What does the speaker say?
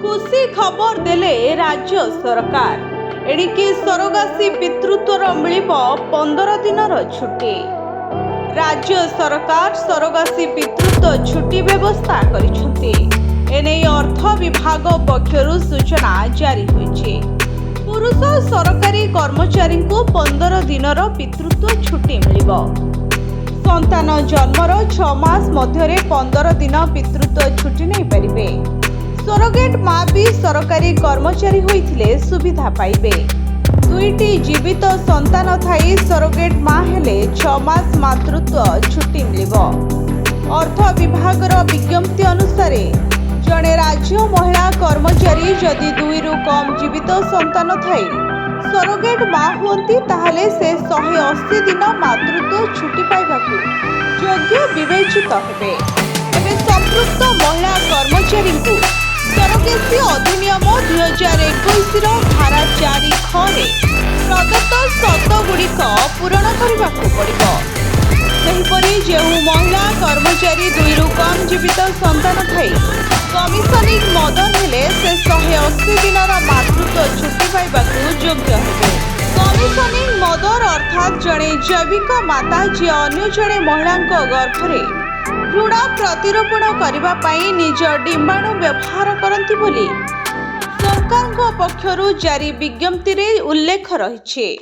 खुशी खबर देले राज्य सरकार एणिकी सरोगासी पितृत्वर मिलिब 15 दिनर छुट्टी। राज्य सरकार सरोगासी पितृत्व छुट्टी व्यवस्था करिसेंती। एने अर्थ विभाग पक्षरु सूचना जारी होईछि। पुरुष सरकारी कर्मचारी को 15 दिनर पितृत्व छुट्टी मिलिब। संतान जन्मर 6 मास मध्यरे 15 दिन पितृत्व छुट्टी नहीं पारिबे। सरोगेट माँ भी सरकारी कर्मचारी होइथिले सुविधा पाइबे। दुईटी जीवित संतान थाई सरोगेट माँ हेले 6 मास मातृत्व छुट्टी मिलिब। अर्थ विभागर विज्ञप्ति अनुसार जड़े राज्य महिला कर्मचारी जदि 2 रु कम जीवित संतान थाई सरोगेट माँ हुंती ताहले से 180 दिन मातृत्व छुट्टी पाइबाकू योग्य विवेचित हेबे। एबे संपृक्त महिला कर्मचारी को सरोगेसी अधिनियम 2021 धारा 4 ख प्रदत्त शर्तगुड़िक पूरण करने पड़िब। सेहिपरि जो महिला कर्मचारी 2 रु कम जीवित संतान थाई कमिशनिंग मदर हेले से 180 दिनर मातृत्व छुट्टी पाइबाकू योग्य हेबे। कमिशनिंग मदर अर्थात जड़े जैविक माता जी अन्य जड़े महिला गर्भरे भ्रूण प्रतिरोपण करने पाई निज डिंबाणु व्यवहार करती बोली सरकार पक्षरु जारी विज्ञप्ति रे उल्लेख रही।